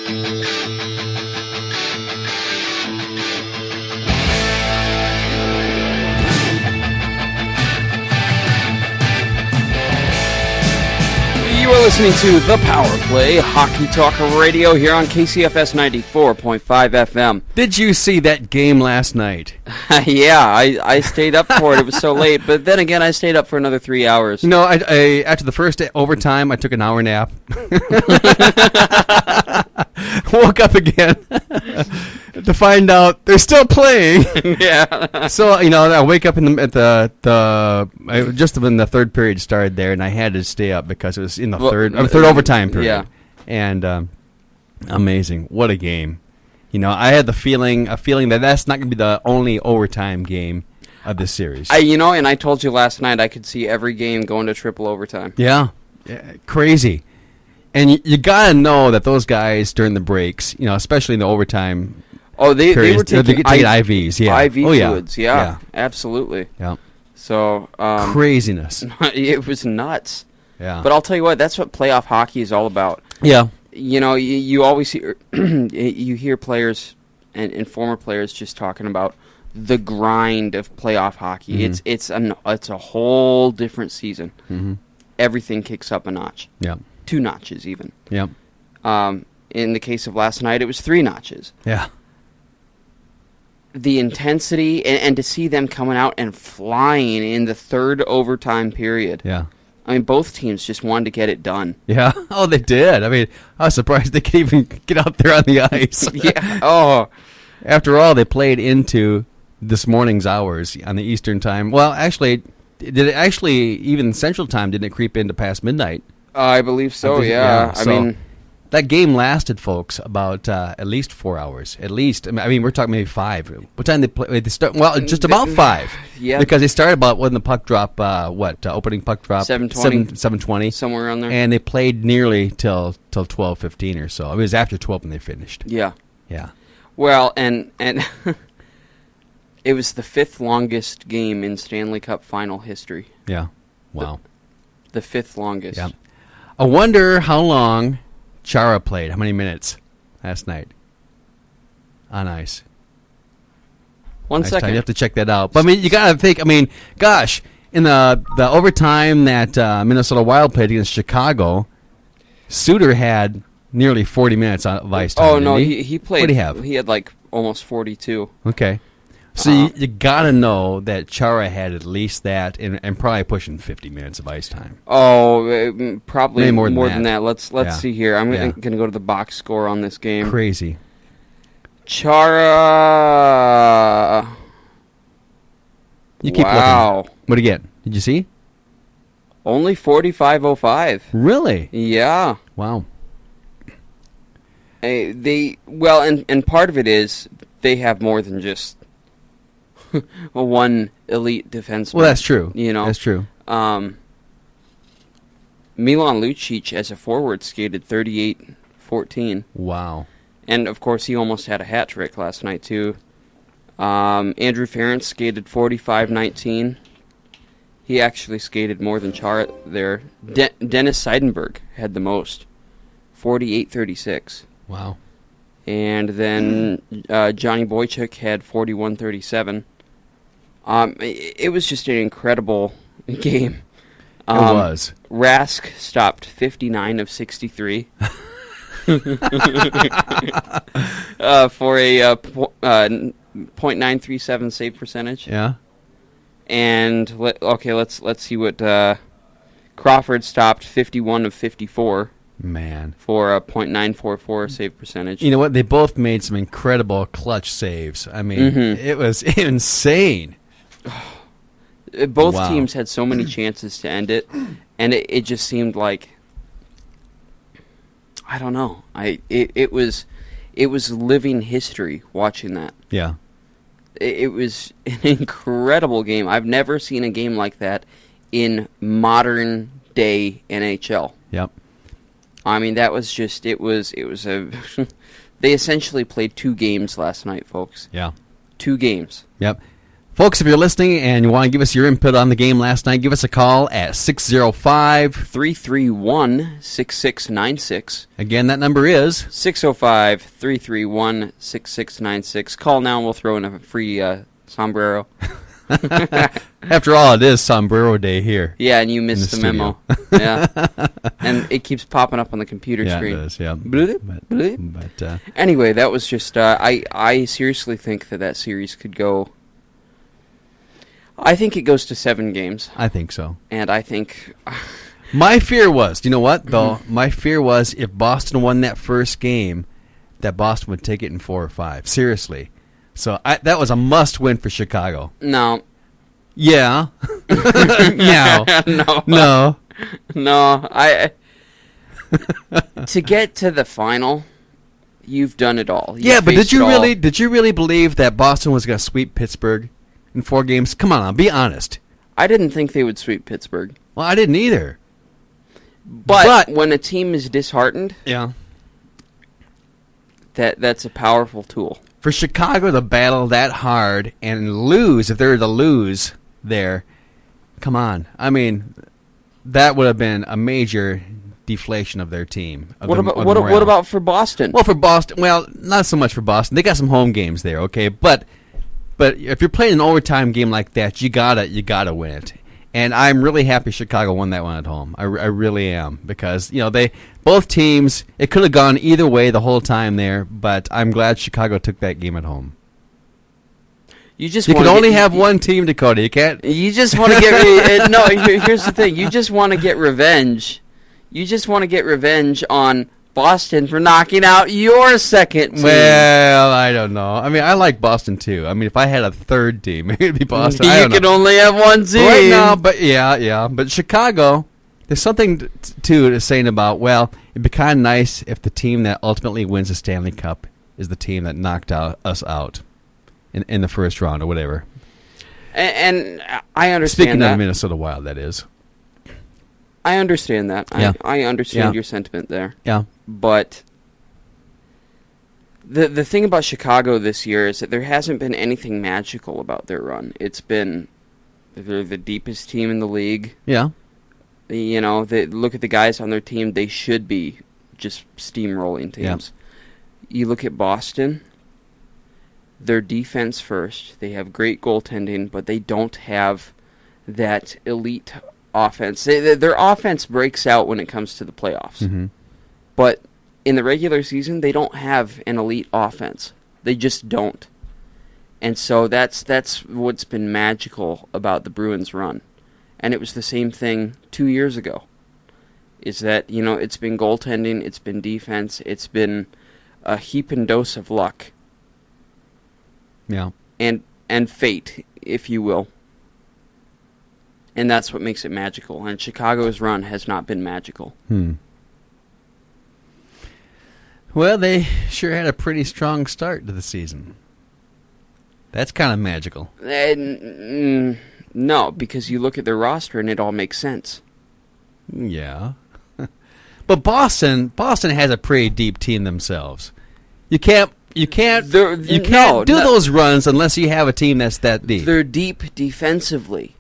You are listening to The Power Play, Hockey Talk Radio here on KCFS 94.5 FM. Did you see that game last night? Yeah, I stayed up for it. It was so late. But then again, I stayed up for another 3 hours. No, I after the first overtime, I took an hour nap. Woke up again to find out they're still playing. Yeah. So, I wake up just when the third period started there, and I had to stay up because it was in the third overtime period. Yeah. And amazing. What a game. I had a feeling that that's not going to be the only overtime game of this series. And I told you last night I could see every game going to triple overtime. Yeah, crazy. And you got to know that those guys during the breaks, especially in the overtime. Oh, they were taking IVs, yeah. IV fluids, yeah, absolutely. Yeah. So craziness. It was nuts. Yeah. But I'll tell you what, that's what playoff hockey is all about. Yeah. You always hear you hear players and former players just talking about the grind of playoff hockey. Mm-hmm. It's a whole different season. Mm-hmm. Everything kicks up a notch. Yeah. 2 notches even. Yeah. In the case of last night, it was 3 notches. Yeah. The intensity and to see them coming out and flying in the third overtime period. Yeah. I mean, both teams just wanted to get it done. Yeah. Oh, they did. I mean, I was surprised they could even get out there on the ice. Yeah. Oh. After all, they played into this morning's hours on the Eastern time. Well, actually, even Central time, didn't it creep into past midnight? I believe so, yeah. I mean, that game lasted, folks, about at least 4 hours. At least. I mean, we're talking maybe 5. What time they play? They start. Well, just about 5. Yeah. Because they started about when the puck drop. Opening puck drop. 7:20. 7:20. Somewhere around there. And they played nearly till 12:15 or so. It was after 12 when they finished. Yeah. Yeah. Well, and it was the 5th longest game in Stanley Cup final history. Yeah. Wow. The 5th longest. Yeah. I wonder how long Chara played. How many minutes last night on ice? 1 second. You have to check that out. But I mean, you got to think. I mean, gosh, in the overtime that Minnesota Wild played against Chicago, Suter had nearly 40 minutes of ice time. Oh no, he played. What did he have? He had like almost 42. Okay. So you got to know that Chara had at least that, and probably pushing 50 minutes of ice time. Oh, probably maybe more than that. Let's see here. I'm going to go to the box score on this game. Crazy. Chara. You keep looking. What do you get? Did you see? Only 45.05. Really? Yeah. Wow. And part of it is they have more than just one elite defenseman. Well, that's true. That's true. Milan Lucic as a forward skated 38-14. Wow. And of course, he almost had a hat trick last night too. Andrew Ference skated 45-19. He actually skated more than Chara there. Dennis Seidenberg had the most, 48-36. Wow. And then Johnny Boychuk had 41-37. It was just an incredible game. It was. Rask stopped 59 of 63 for a .937 save percentage. Yeah. And let's see what Crawford stopped 51 of 54. Man. For a .944 save percentage. You know what? They both made some incredible clutch saves. I mean, It was insane. Both teams had so many chances to end it, and it just seemed like, I don't know. It was living history watching that. Yeah. It was an incredible game. I've never seen a game like that in modern day NHL. Yep. I mean, that was just, it was a, they essentially played 2 games last night, folks. Yeah. 2 games. Yep. Folks, if you're listening and you want to give us your input on the game last night, give us a call at 605. 331-6696. Again, that number is 605-331-6696. Call now and we'll throw in a free sombrero. After all, it is Sombrero Day here. Yeah, and you missed the memo. Yeah. And it keeps popping up on the computer screen. Yeah, it does, yeah. But anyway, that was just... I seriously think that series could go... I think it goes to 7 games. I think so. And I think... My fear was... You know what, though? My fear was if Boston won that first game, that Boston would take it in 4 or 5. Seriously. So that was a must-win for Chicago. No. Yeah. No. No. No. To get to the final, you've done it all. Yeah, but did you really believe that Boston was going to sweep Pittsburgh in 4 games? Come on, be honest. I didn't think they would sweep Pittsburgh. Well, I didn't either. But when a team is disheartened, yeah, that's a powerful tool. For Chicago to battle that hard and lose, if they were to lose there, come on. I mean, that would have been a major deflation of their team. What about for Boston? Well, for Boston, not so much for Boston. They got some home games there, okay? But if you're playing an overtime game like that, you gotta win it. And I'm really happy Chicago won that one at home. I really am, because both teams, it could have gone either way the whole time there, but I'm glad Chicago took that game at home. You can only have one team, Dakota. You can't. You just want to get no. Here's the thing. You just want to get revenge. You just want to get revenge on Boston for knocking out your second team. Well, I don't know. I mean, I like Boston too. I mean, if I had a third team, maybe it'd be Boston. You could only have one team. Right now, but yeah. But Chicago, there's something to saying about, well, it'd be kind of nice if the team that ultimately wins the Stanley Cup is the team that knocked us out in the first round or whatever. And I understand Speaking that. of Minnesota Wild, that is. I understand that. Yeah. I understand your sentiment there. Yeah. But the thing about Chicago this year is that there hasn't been anything magical about their run. They're the deepest team in the league. Yeah. Look at the guys on their team. They should be just steamrolling teams. Yeah. You look at Boston. Their defense first. They have great goaltending, but they don't have that elite offense. Their offense breaks out when it comes to the playoffs. Mm-hmm. But in the regular season, they don't have an elite offense. They just don't. And so that's what's been magical about the Bruins' run. And it was the same thing 2 years ago. Is that, it's been goaltending, it's been defense, it's been a heap and dose of luck. Yeah. And fate, if you will. And that's what makes it magical. And Chicago's run has not been magical. Well, they sure had a pretty strong start to the season. That's kind of magical. No, because you look at their roster and it all makes sense. Yeah. But Boston has a pretty deep team themselves. You can't do those runs unless you have a team that's that deep. They're deep defensively.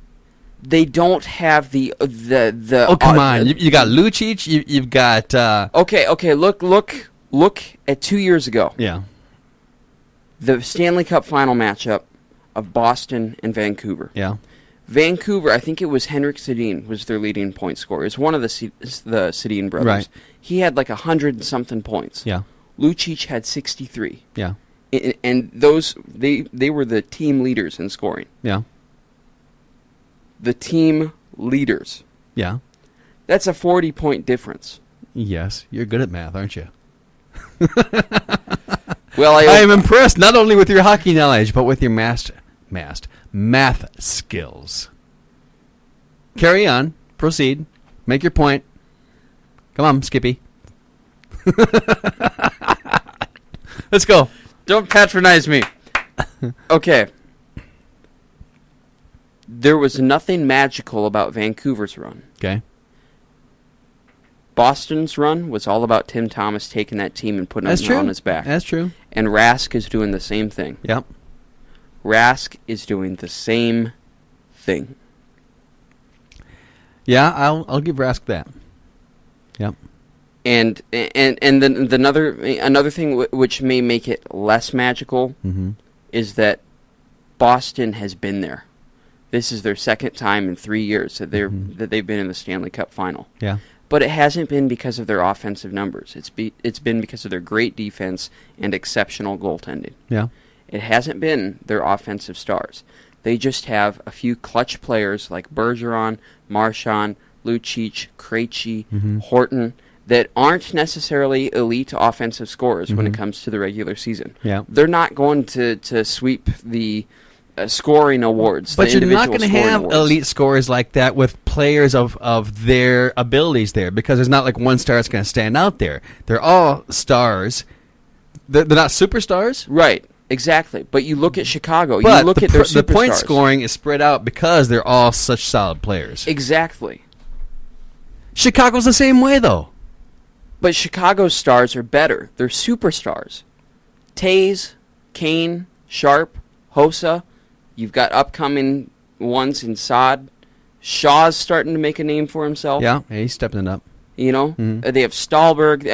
They don't have the. Oh, come on! You got Lucic. You've got. Okay. Look at 2 years ago. Yeah. The Stanley Cup final matchup of Boston and Vancouver. Yeah. Vancouver, I think it was Henrik Sedin was their leading point scorer. It's one of the Sedin brothers. Right. He had like 100 and something points. Yeah. Lucic had 63. Yeah. And those they were the team leaders in scoring. Yeah. The team leaders. Yeah. That's a 40-point difference. Yes, you're good at math, aren't you? Well, I am impressed not only with your hockey knowledge, but with your math skills. Carry on. Proceed. Make your point. Come on, Skippy. Let's go. Don't patronize me. Okay. There was nothing magical about Vancouver's run. Okay. Boston's run was all about Tim Thomas taking that team and putting it on his back. That's true. And Rask is doing the same thing. Yep. Rask is doing the same thing. Yeah, I'll give Rask that. Yep. And then another thing which may make it less magical is that Boston has been there. This is their second time in 3 years that they've been in the Stanley Cup final. Yeah. But it hasn't been because of their offensive numbers. It's been because of their great defense and exceptional goaltending. Yeah. It hasn't been their offensive stars. They just have a few clutch players like Bergeron, Marchand, Lucic, Krejci, Horton that aren't necessarily elite offensive scorers when it comes to the regular season. Yeah. They're not going to sweep the scoring awards. But you're not going to have awards. elite scorers like that with players of their abilities there, because there's not like one star that's going to stand out there. They're all stars. They're not superstars. Right, exactly. But you look at Chicago, But you look at their superstars. the point scoring is spread out because they're all such solid players. Exactly. Chicago's the same way, though. But Chicago's stars are better. They're superstars. Tays, Kane, Sharp, Hossa. You've got upcoming ones in Saad. Shaw's starting to make a name for himself. Yeah, he's stepping it up. You know, they have Stahlberg.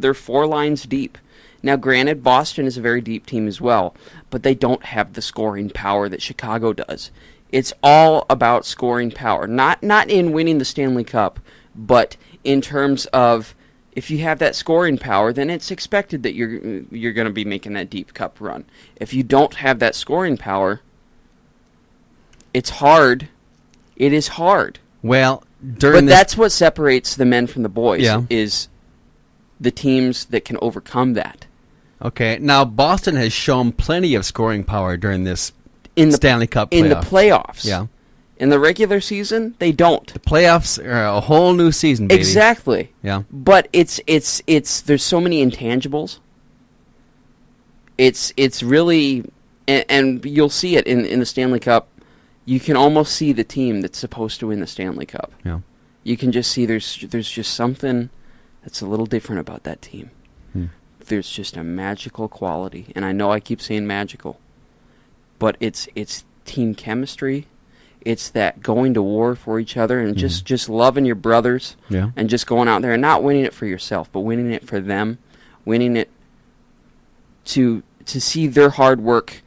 They're 4 lines deep. Now, granted, Boston is a very deep team as well, but they don't have the scoring power that Chicago does. It's all about scoring power, not in winning the Stanley Cup, but in terms of if you have that scoring power, then it's expected that you're going to be making that deep cup run. If you don't have that scoring power, it's hard. It is hard. Well, but that's what separates the men from the boys, Yeah. is the teams that can overcome that. Okay, now Boston has shown plenty of scoring power during this In the Stanley Cup playoffs. In the playoffs. Yeah. In the regular season, they don't. The playoffs are a whole new season, baby. Exactly. Yeah. But it's there's so many intangibles. It's really, and you'll see it in the Stanley Cup. You can almost see the team that's supposed to win the Stanley Cup. Yeah. You can just see there's just something that's a little different about that team. There's just a magical quality, and I know I keep saying magical, but it's team chemistry. It's that going to war for each other and just loving your brothers, Yeah. and just going out there and not winning it for yourself, but winning it for them, winning it to see their hard work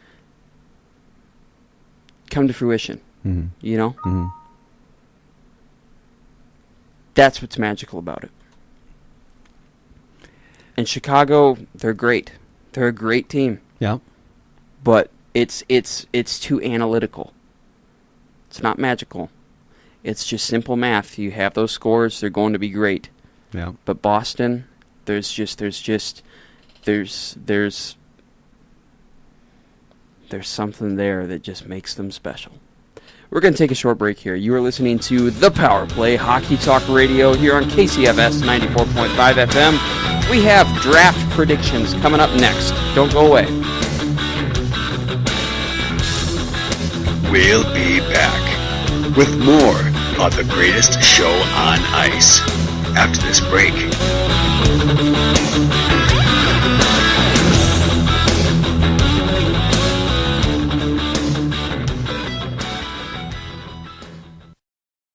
come to fruition. You know? That's what's magical about it. And Chicago, they're great. They're a great team. Yeah. But it's too analytical. It's not magical. It's just simple math. You have those scores, they're going to be great. Yeah. But Boston, there's something there that just makes them special. We're going to take a short break here. You are listening to The Power Play Hockey Talk Radio here on KCFS 94.5 FM. We have draft predictions coming up next. Don't go away. We'll be back with more of the greatest show on ice after this break.